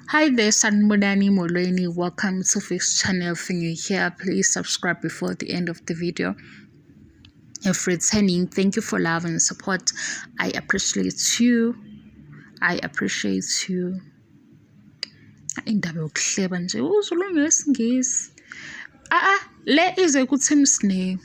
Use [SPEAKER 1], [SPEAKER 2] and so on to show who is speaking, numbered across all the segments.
[SPEAKER 1] Hi there, Sanbonani Molweni. Welcome to this channel. If you're here, please subscribe before the end of the video. If returning, thank you for love and support. I appreciate you. Indaba yokuhleba nje uzulungu ngesingisi. Le ize kuthi Msne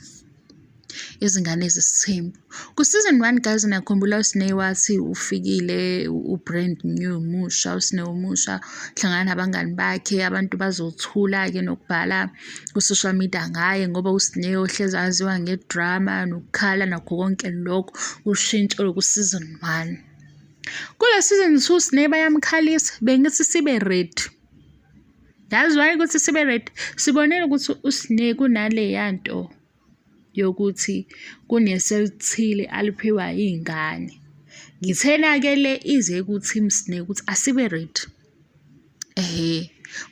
[SPEAKER 1] izingane ezisithembu. Ku-season 1 guys nakhumbula uSneh wathi ufikile ubrand new umusha uSneh umusha hlangana nabangani bakhe abantu bazothula ke nokubhala ku-social media ngaye ngoba uSneh ohlezi aziwa ngedrama nokukhala nakho konke lokho ushintsho ku-season 1. Kule season 2 uSneh bayamkhalisa bengithi sibe ready. That's why ukuthi sibe ready. Sibonile ukuthi uSneh kunale yanto yokuthi kuneselithile aliphiwa izingane. Ngithena ke le ize ukuthi Msneh ukuthi asibe ready.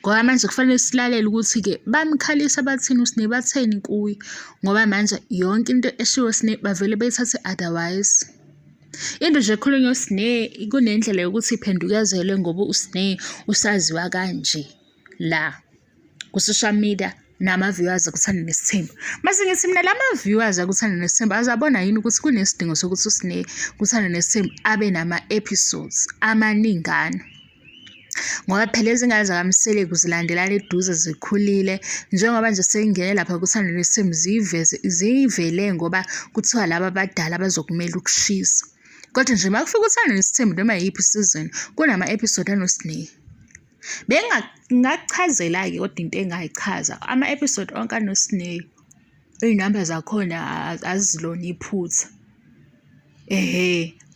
[SPEAKER 1] Ngoba manje kufanele silalele ukuthi ke bamkhalisa bathini uSneh batheni kuye ngoba manje yonke into eshiwo uSneh bavele bethathe otherwise. Into nje ekhulunywa uSneh kunendlela yokuthi iphendukezele ngoba uSneh usaziwa kanje la ku social media nama-viewers akuthanda nesithembu. Mase ngithi mina lama-viewers akuthanda nesithembu azabona yini ukuthi kunesidingo sokuthi uSneh kuthanda nesithembu abe nama-episodes amaningana. Ngoba phela izingane zakaMsele kuzilandelana eduze zikhulile njengoba nje seyingene lapha kuthanda nesithembu zivele ngoba kuthiwa laba abadala bazokumela ukushisa. Kodwa nje makufika uthanda nesithembu noma yiphi season kunama-episode anoSneh. Ngakuchazela-ke kodwa into engayichaza ama-episode onke anoSneh iy'namba zakhona azilona iphutha.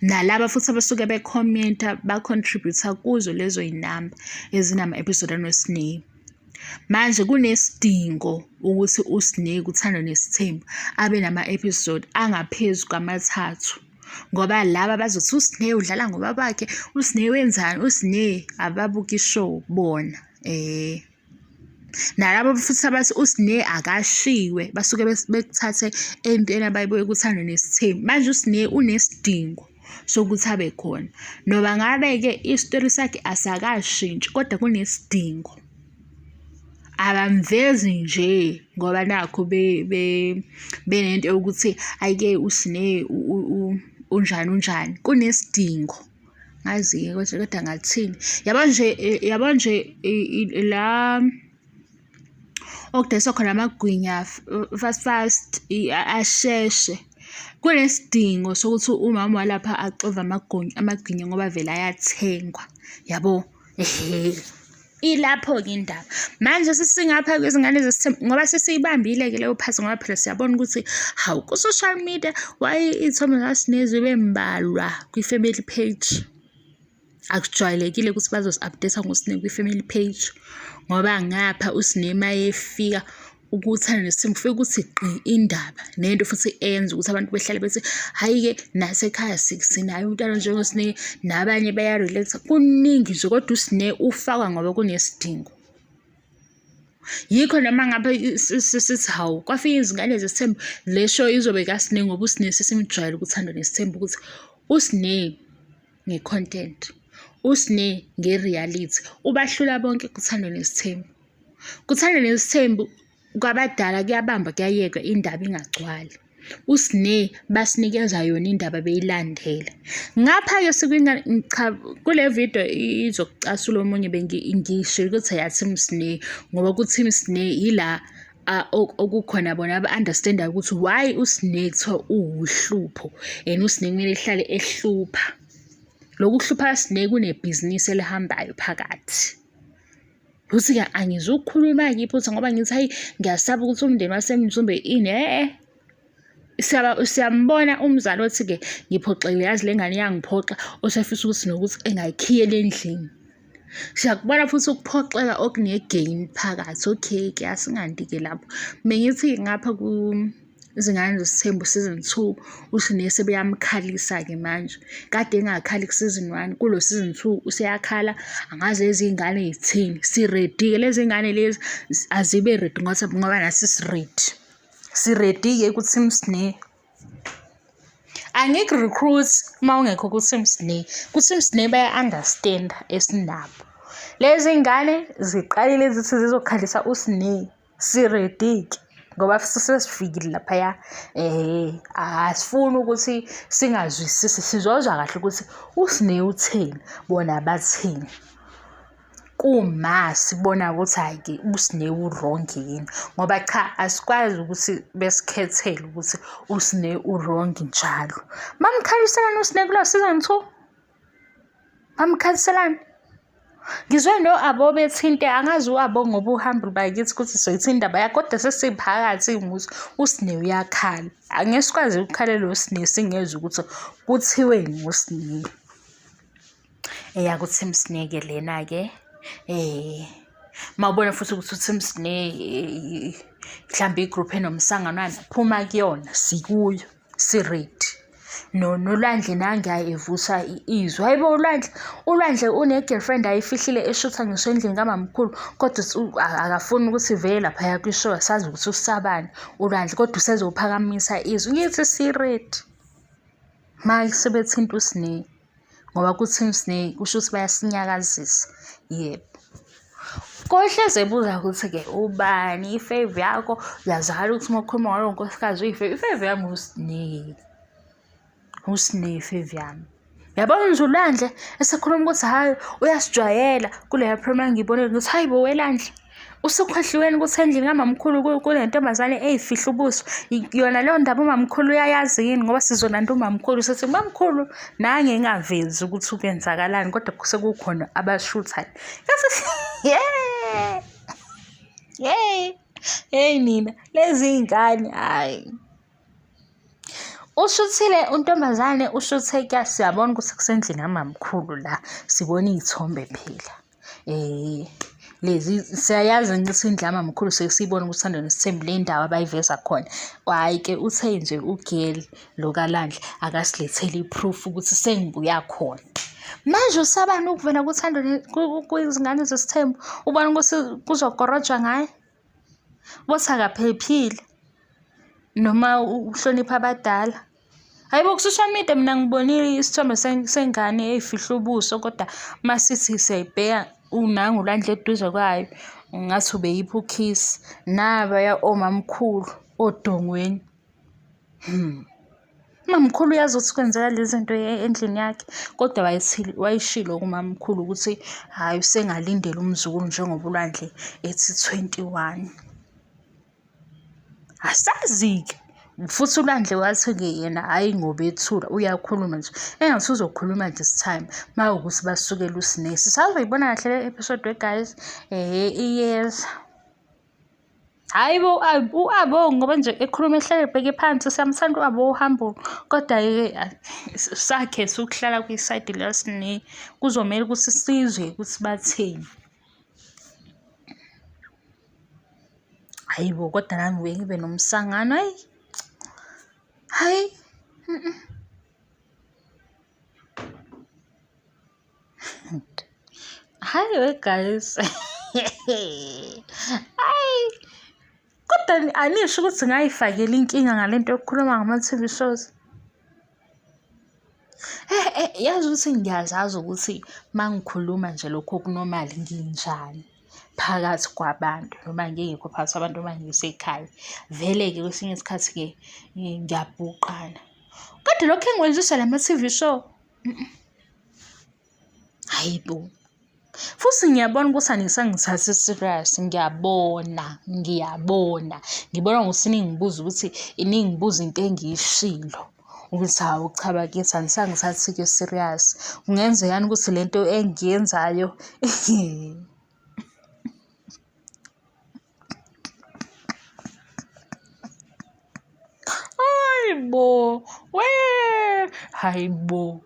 [SPEAKER 1] Nalaba futhi abasuke bekhomenta bacontribute kuzo lezo y'namba ezinama-episode anoSneh. Manje kunesidingo ukuthi uSneh kuthanda nesithembu abe nama-episode angaphezu kwama-3 ngoba laba bazothi uSneh udlala ngoba bakhe uSneh wenzani uSneh ababuka ishow bona. Nalabo futhi abathi uSneh akashiwe basuke bekuthathe entweni abayibuye kuthanda nesithembu. Manje uSneh unesidingo sokuthi abe khona noba ngabe-ke isitori sakhe asakashintshi kodwa kunesidingo. Abamvezi nje ngoba nakho benento yokuthi ayike uSneh unjani kunesidingo. Ngazi-ke kodwa ngathini yabo nje la okudayiswa khona amagwinya fast asheshe kunesidingo sokuthi umama walapha axove amagwinya ngoba vele ayathengwa yabo. Ilapho-ke indaba manje sisingapha kwezingane zesithembu ngoba sesiyibambile-ke leyo phathi ngoba phela siyabona ukuthi hawu ku-social media iy'thombe zikaSneh zibe mbalwa kwi-family page. Akujwayelekile ukuthi bazosi-update ngoSneh kwi-family page ngoba ngapha uSneh mayefika ukuthanda nesithembu kufika ukuthi gqi indaba nento futhi eyenza ukuthi abantu behlale bethi hhayi-ke nasekhaya sinayo umntwana njengoSneh nabanye baya-relate kuningi nje kodwa uSneh ufakwa ngoba kunesidingo. Yikho noma ngabe sithi hawu kwafika izingane zesithembu le show izobe kaSneh ngoba uSneh sesimjwayele ukuthanda nesithembu ukuthi uSneh nge-content uSneh nge-reality ubahlula bonke kuthanda nesithembu. Kuthanda nesithembu kwabadala kuyabamba kuyayeka indaba ingagcwali. uSneh basinikeza yona indaba beyilandela. Ngapha-ke kule video izokucasula omunye bengisho ukuthi ayaTeam Sneh ngoba ku-Team Sneh yila okukhona bona aba-understand-ayo ukuthi why uSneh kuthiwa uwuhlupho and uSneh kumele ehlale ehlupha. Lokhu kuhlupha uSneh kunebhizinisi elihambayo phakathi. Uthi-ke angizukukhuluma-ke iphutha ngoba ngithi hayi ngiyasaba ukuthi umndeni waseMzumbe ini siyambona umzali othi-ke ngiphoxekile yazi le ngane iyangiphoxa osefisa ukuthi nokuthi engayikhiyela endlini. Siyakubona futhi ukuphoxeka okune-gain phakathi. Okay-ke asingandi-ke lapho. Bengithi ngapha izingane zesithembu season 2 uSneh sebeyamkhalisa-ke manje. Kade engakhali ku-season 1 kulo season 2 useyakhala angazi lezi ngane yithini. Si-ready-ke lezi ngane lezi azibe ready ngoba nasi si-ready. Si-ready-ke ku-Team Sneh. Angikurecruit uma ungekho ku-Team Sneh. Ku-Team Sneh baya-understand esinabo. Lezi ngane ziqalile zithi zizokhalisa uSnake sirediki ngoba sesifikile laphaya. Asifuni ukuthi singazwisisi, sizozwa kahle ukuthi uSnake utheni, bona batheni. Kuma sibona ukuthi hhayi-ke uSnake u-wrong yini ngoba cha asikwazi ukuthi besikhethele ukuthi uSnake u-wrong njalo. Mamkhaliselani uSnake lo season 2? Mamkhaliselani? Ngizwe no-Abo bethinte, angazi u-Abo ngoba uhamba bakithi ukuthi soyithinta indaba yakhe, kodwa sesiphakathi ukuthi uSnake uyakhala. Angeke sikwazi ukukhalela uSnake singezwa ukuthi kuthiweni nguSnake. KuTeam Snake lena-ke. Mawubona futhi ukuthi uTeam Snake mhlawumbe igroup enomsanganwana phuma kuyona, sikuyo, si-ready. Nolwandle nange evusa izwi. Hayibo ulwandle une-girlfriend ayifihlile eshutha ngisho endlini kamamkhulu, kodwa akafuni ukuthi vele laphaya kwishow asazi ukuthi usabani ulwandle, kodwa usezophakamisa izwi. Ngithi si-ready manje sebethinta uSnake ngoba kuTeam Snake kusho ukuthi bayasinyakazisa. Yebo. Kohleze ebuza ukuthi-ke ubani ifave yakho? Uyazakala ukuthi uma ukhuluma ngalo nkosikazi ifave yami uSnake. uSnake ifave yami. Yabona nje uLandle esekhuluma ukuthi hayi uyasijwayela kuleya program ngibonile ukuthi hayibo weLandle usukhohliweni ukuthi endlini kamamkhulu kule ntombazane eyifihla ubuso. Yona leyo ndaba umamkhulu uyayazi yini ngoba sizolanda umamkhulu sithi mamkhulu nange ngingavezi ukuthi ukwenzakalani, kodwa sekukhona abashuthayo. Hey nina lezi ingane hayi. Ushuthile untombazane ushuthe kya, siyabona ukuthi kusendlini kamamkhulu la sibona izithombe phela. Lezi siyayazi ukuthi indlu kamamkhulu sesiyibona ukuthi Sithando Nesithembu le ndawo abayiveza khona. Hayi-ke uthe nje ugeli lo kaLandle akasilethele iproof ukuthi sengibuya khona. Manje usabani ukuvela kuThando kwizingane zesithembu ubona ukuthi kuzokorojwa ngaye? Bothi akaphephile noma uhlonipha abadala. Hayibo ku-social media mina ngibonile isithombe sengane eyifihla ubuso, kodwa masithi siyayibheka unangu uLandle eduze kwayo ngathi ubeyipha ukiss nabaya omamkhulu odongweni. Mamkhulu uyazi ukuthi kwenzeka lezi zinto endlini yakhe, kodwa wayishilo kumamkhulu ukuthi hayi usengalindela umzukulu njengoba uLandle ethi 21. Asazi-ke futhi uLandle wathi-ke yena hayi ngobethula uyakhuluma nje engathi uzokhuluma nje this time mawukuthi basukela uSnake. Sisazoyibona kahle le episode guys. Yes. Hayibo u-Abo ngoba nje ekhuluma ehlele ebheke phansi, siyamthanda u-Abo uhambule, kodwa-ke sakhe ukuhlala kwisayidi likaSnake kuzomele ukuthi sizwe ukuthi batheni. Hayibo kodwa nami bengibe nomsangano hayi. Hayi guys. Hayi kodwa anisho ukuthi ngayifakela inkinga ngalento yokukhuluma ngama-TV shows. Yazi ukuthi ngiyazazi ukuthi mangikhuluma nje lokho okunormal nginjani phakathi kwabantu noma ngingekho phakathi kwabantu uma ngisekhaya. Vele-ke kwesinye isikhathi-ke ngiyabhuqana, kodwa lokho engikwenziswa lama-TV show hayibo. Futhi ngiyabona ukuthi anisangithathi serious. Ngiyabona ngibona ngokuthi ningibuza ukuthi ningibuza into engiyishilo ukuthi hawu cha bakithi anisangithathi-ke serious. Kungenzekani ukuthi lento engiyenzayo hayibo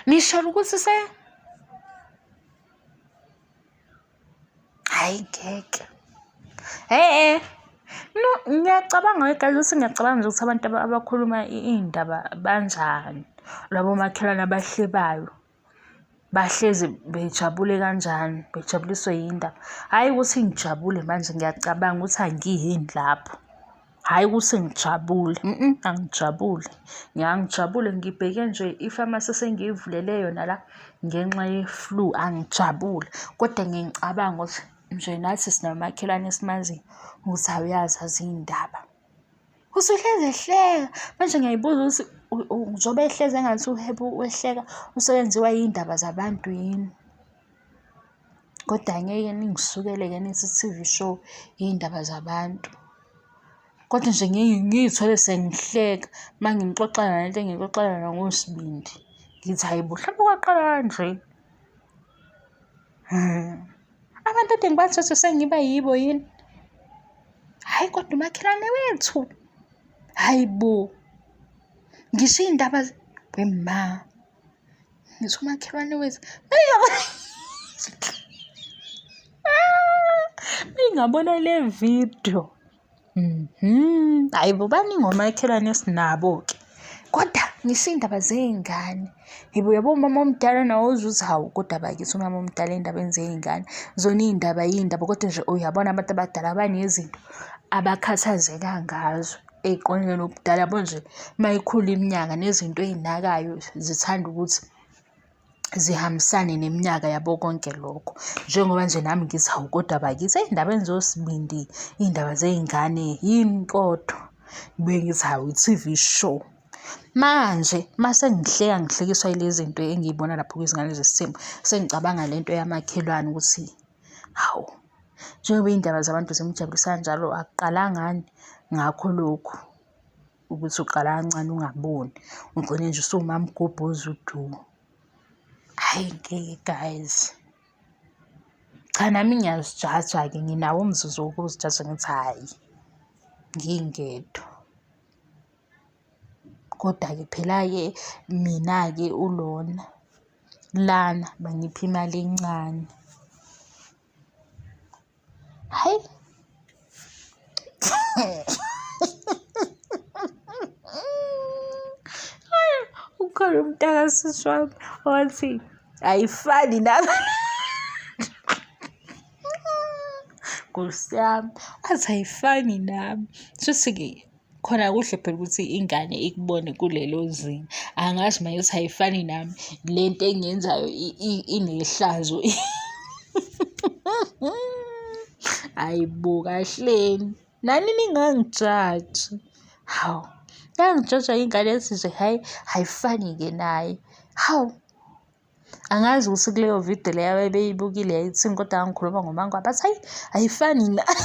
[SPEAKER 1] nisho ukuthi hayi ngeke. No, ngiyacabanga guys ukuthi ngiyacabanga nje ukuthi abantu abakhuluma iy'ndaba banjani, labo makhelwane abahlebayo bahlezi bejabule kanjani, bejabuliswe yindaba. Hhayi ukuthi ngijabule manje ngiyacabanga ukuthi angiyini lapho. hhayi ukuthi ngijabule, angijabule. Angijabule ngibheke nje ifamasi esengiyivulele yona la ngenxa ye-flu, angijabule. Kodwa ngicabanga ukuthi nje nathi sinomakhelwane esimaziyo ukuthi awuyazazi iy'ndaba. Usuhlezi ehleka manje ngiyayibuza ukuthi njengoba ehlezi engathi wehleka usewenziwa yiy'ndaba zabantu yini? Kodwa angeke ningisukele-ke nithi i-T_V show iy'ndaba zabantu. Kodwa nje ngiy'thole sengihleka uma ngimxoxela nalento engiyixoxela ngoSibindi. Ngithi hhayi bo, mhlawumbe kwaqala kanje. Abantu ade ngibathathe sengiba yibo yini? Hhayi kodwa umakhelwane wethu, hhayi bo, ngisho iy'ndaba wema, ngithi umakhelwane wethu ngingabona le video. Hhayi bo, baningi omakhelwane esinabo-ke. Kodwa ngisho iy'ndaba zey'ngane. Yebo, uyabo umama omdala nawe uzwe ukuthi hawu kodwa bakithi umama omdala ey'ndabeni zey'ngane. Zona iy'ndaba yiy'ndaba kodwa nje uyabona abantu abadala banezinto abakhathazeka ngazo ey'qondene nobudala yabo nje uma ikhula iminyaka nezinto ey'nakayo zithanda ukuthi zihambisane neminyaka yabo konke lokho. Njengoba nje nami ngithi hawu kodwa bakithi ey'ndabeni zoSibindi, iy'ndaba zey'ngane yini kodwa? Bengithi hawu i-T_V show. Manje mase ngihlekiswa yilezi zinto engiy'bona lapho kwizingane zesithembu, sengicabanga lento yamakhelwane ukuthi hawu, njengoba iy'ndaba zabantu zimjabulisa kanjalo akuqalangani ngakho lokhu ukuthi uqala kancane ungaboni ugcine nje usuwumama ugobhoza udumo. Hhayi ngeke guys, cha nami ngiyazijaja-ke, nginawo umzuzu wokuzijaja ngithi hhayi ngingedwa. Kodwa-ke phela-ke mina-ke ulona lana bangipha imali encane. Hhayi ukhona umntakasisi wami owathi ayifani nami. Nkosi yami, wathi ayifani nami. Shuthi-ke khona kuhle phela ukuthi ingane ikubone kulelo zinga. Angazi uma ngithi ayifani nami, lento engiyenzayo inehlazo. Hayi bo, kahleni nani ningangijaji. Hawu, yangijaja ingane ethi nje hhayi ayifani-ke naye. Hawu, angazi ukuthi kuleyo video leyo abebeyibukile yayithini kodwa ngikhuluma ngomangwa bathi hhayi ayifani naye.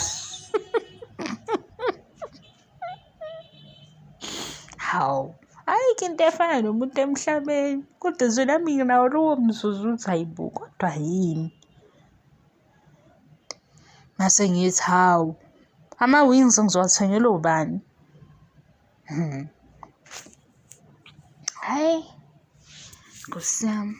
[SPEAKER 1] Hawu, ayikho into efana nomuntu emhlabeni, kodwa nje nami nginawo lowo mzuzu ukuthi hayi bo, kodwa yini? Mase ngithi hawu, ama-wings ngizowathengela ubani? Hhayi, Nkosi yami.